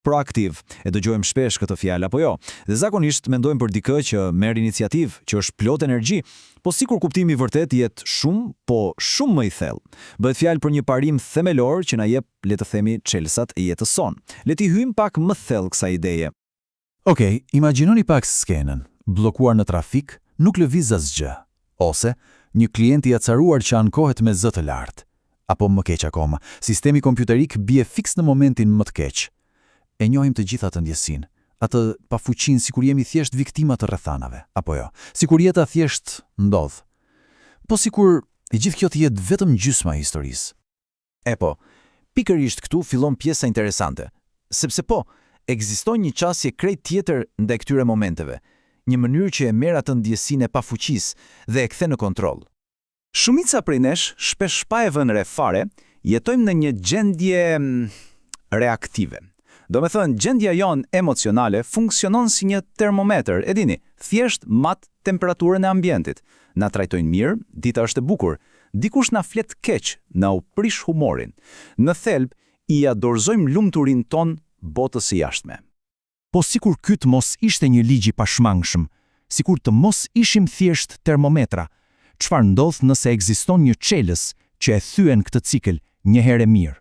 Proaktiv, e dëgjojmë shpesh këtë fjalë apo jo. Dhe zakonisht mendojmë për dikë që merr iniciativë, që është plot energji, po sikur kuptimi i vërtet jetë shumë, po shumë më i thellë. Bëhet fjalë për një parim themelor që na jep, le të themi, çelësat e jetës son. Le të hyjmë pak më thellë kësaj ideje. Okej, imagjinoni pak skenën, bllokuar në trafik, nuk lëviz asgjë, ose një klient i acaruar që ankohet me zë të lartë, apo më keq akoma, sistemi kompjuterik bie fiks në momentin më të keq. E njohim të gjitha atë ndjesinë, atë pafuqinë sikur jemi thjesht viktima të rrethanave, apo jo, sikur jeta thjesht ndodh. Po sikur e gjithë kjo të jetë vetëm gjysma e historisë. E po, pikërisht këtu fillon pjesa interesante, sepse po, ekziston një qasje krejt tjetër ndaj këtyre momenteve, një mënyrë që e merr atë ndjesinë e pafuqisë dhe e kthe në kontroll. Shumica prej nesh, shpesh pa e vënë re fare, jetojmë në një gjendje reaktive. Do me thënë, gjendja jonë emocionale funksionon si një termometer, e dini, thjesht mat temperaturën e ambientit. Na trajtojnë mirë, dita është e bukur. Dikush na flet keq, na u prish humorin. Në thelb, i ja dorëzojmë lumturinë tonë botës së jashtme. Po sikur ky të mos ishte një ligj i pashmangshëm, sikur të mos ishim thjesht termometra, çfarë ndodh nëse ekziston një çelës që e thyen këtë cikël një herë mirë?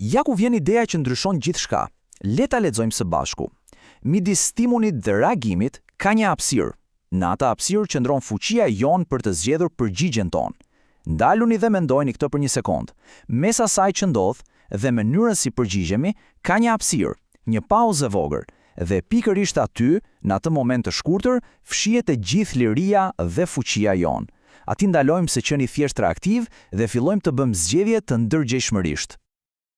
Ja ku vjen ideja që ndryshon gjithçka. Le ta lexojmë së bashku. Midis stimullit dhe reagimit ka një hapësirë. Në atë hapësirë qëndron fuqia jonë për të zgjedhur përgjigjen tonë. Ndaluni dhe mendojeni këtë për një sekond. Mes asaj që ndodh dhe mënyrës si përgjigjemi, ka një hapësirë, një pauzë e vogël, dhe pikërisht aty, në atë moment të shkurtër, fshihet e gjithë liria dhe fuqia jonë. Aty ndalojmë se qeni thjesht reaktiv dhe fillojmë të bëjmë zgjedhje të ndërgjegjshmërisht.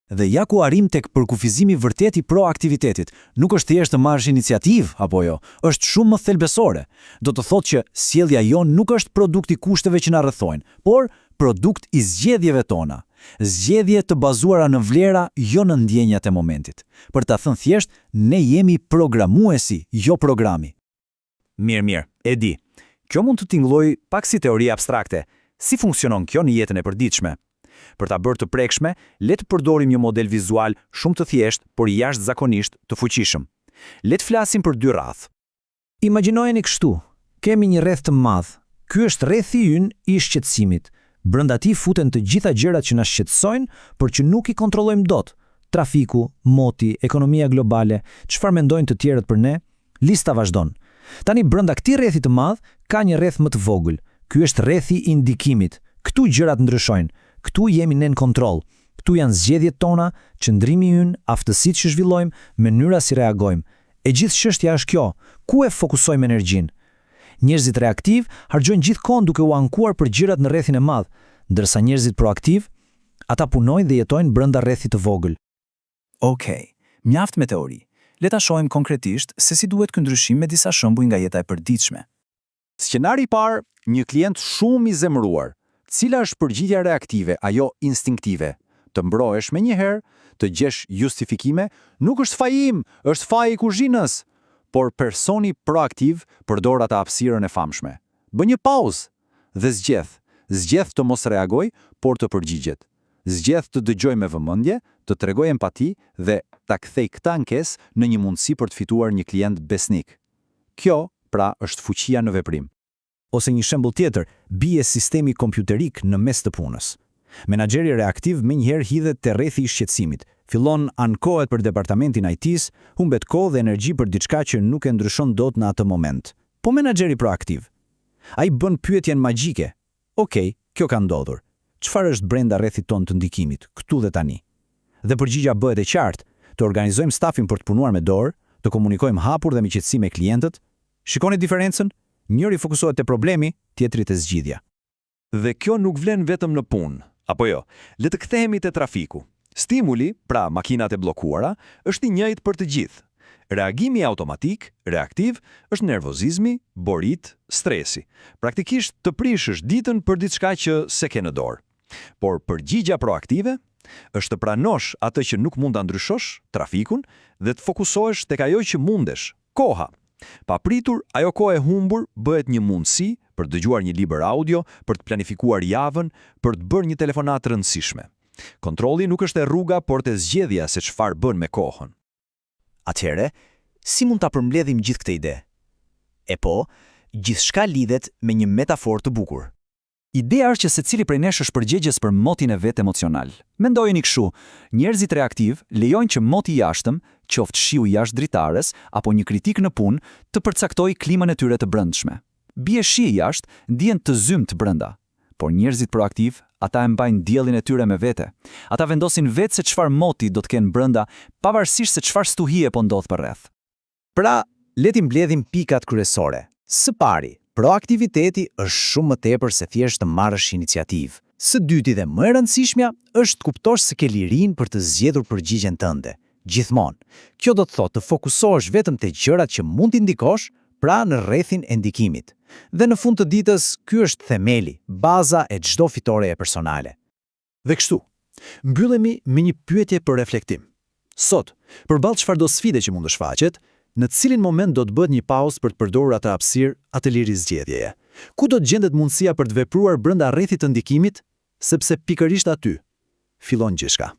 Dhe ja ku arrim tek përkufizimi vërtet i proaktivitetit. Nuk është thjesht të marrësh iniciativë apo jo, është shumë më thelbësore. Do të thotë që sjellja jonë nuk është produkt i kushteve që na rrethojnë, por produkt i zgjedhjeve tona. Zgjedhje të bazuara në vlera, jo në ndjenjat e momentit. Për ta thënë thjesht, ne jemi programuesi, jo programi. Mirë, e di. Kjo mund të tingëllojë pak si teori abstrakte. Si funksionon kjo në jetën e përditshme? Për ta bërë të prekshme, le të përdorim një model vizual shumë të thjeshtë, por jashtëzakonisht të fuqishëm. Le të flasim për dy rreth. Imagjinojeni kështu: kemi një rreth të madh. Ky është rrethi ynë i shqetësimit. Brenda tij futen të gjitha gjërat që na shqetësojnë, por që nuk i kontrollojmë dot. Trafiku, moti, ekonomia globale, çfarë mendojnë të tjerët për ne? Lista vazhdon. Tani brenda këtij rrethi të madh ka një rreth më të vogël. Ky është rrethi i ndikimit. Këtu gjërat ndryshojnë. Këtu jemi ne në kontroll. Këtu janë zgjedhjet tona, qëndrimi ynë, aftësitë që zhvillojmë, mënyra si reagojmë. E gjithë çështja është kjo: ku e fokusojmë energjinë? Njerëzit reaktiv harxojnë gjithkohon duke u ankuar për gjërat në rrethin e madh, ndërsa njerëzit proaktiv, ata punojnë dhe jetojnë brenda rrethit të vogël. Okej, mjaft me teori. Le ta shohim konkretisht se si duhet ky ndryshim me disa shembuj nga jeta e përditshme. Scenari i parë, një klient shumë i zemëruar. Cila është përgjigjja reaktive, ajo instinktive? Të mbrohesh menjëherë, të gjesh justifikime, nuk është faji im, është faji i kuzhinës. Por personi proaktiv përdor atë hapësirën e famshme. Bë një pauzë dhe zgjedh të mos reagoj, por të përgjigjet. Zgjedh të dëgjoj me vëmendje, të tregoj empati dhe ta kthej këtë ankesë në një mundësi për të fituar një klient besnik. Kjo, pra, është fuqia në veprim. Ose një shembull tjetër, bie sistemi kompjuterik në mes të punës. Menaxheri reaktiv menjëherë hidhet te rrethi i shqetësimit, fillon ankohet për departamentin IT-s, humbet kohë dhe energji për diçka që nuk e ndryshon dot në atë moment. Po menaxheri proaktiv, ai bën pyetjen magjike. Okej, kjo ka ndodhur. Çfarë është brenda rrethit ton të ndikimit, këtu dhe tani? Dhe përgjigja bëhet e qartë: të organizojmë stafin për të punuar me dorë, të komunikojmë hapur dhe me qetësi me klientët. Shikoni diferencën? Njëri fokusohet te problemi, tjetri te zgjidhja. Dhe kjo nuk vlen vetëm në punë, apo jo? Le të kthehemi te trafiku. Stimuli, pra makinat e bllokuara, është i njëjtë për të gjithë. Reagimi automatik, reaktiv, është nervozizmi, borit, stresi. Praktikisht të prishësh ditën për diçka që se ke në dorë. Por përgjigja proaktive është të pranosh atë që nuk mund ta ndryshosh, trafikun, dhe të fokusohesh tek ajo që mundesh, koha. Pa pritur, ajo kohë e humbur bëhet një mundësi për të dëgjuar një libër audio, për të planifikuar javën, për të bërë një telefonat të rëndësishme. Kontrolli nuk është e rruga, por te zgjedhja se çfarë bën me kohën. Atëherë, si mund ta përmbledhim gjithë këtë ide? E po, gjithçka lidhet me një metaforë të bukur. Ideja është që secili prej nesh është përgjegjës për motin e vet emocional. Mendojeni kështu, njerëzit reaktiv lejojnë që moti i jashtëm, qoftë shiu jashtë dritares apo një kritik në punë, të përcaktojë klimën e tyre të brendshme. Bie shi i jashtë, ndihen të zymt brenda. Por njerëzit proaktiv, ata e mbajnë diellin e tyre me vete. Ata vendosin vetë se çfarë moti do të kenë brenda, pavarësisht se çfarë stuhie po ndodh përreth. Pra, le ti mbledhim pikat kryesore. Së pari, proaktiviteti është shumë më tepër se thjesht të marrësh iniciativë. Së dyti dhe më e rëndësishmja është të kuptosh se ke lirinë për të zgjedhur përgjigjen tënde. Gjithmonë. Kjo do të thotë të fokusohesh vetëm te gjërat që mund t'i ndikosh, pra në rrethin e ndikimit. Dhe në fund të ditës, ky është themeli, baza e çdo fitoreje personale. Dhe kështu, mbyllemi me një pyetje për reflektim. Sot, përballë çfarëdo sfide që mund të shfaqet, në cilin moment do të bëhet një pauzë për të përdorur atë hapësirë, atë liri zgjedhjeje? Ku do të gjendet mundësia për të vepruar brenda rrethit të ndikimit, sepse pikërisht aty fillon gjithçka.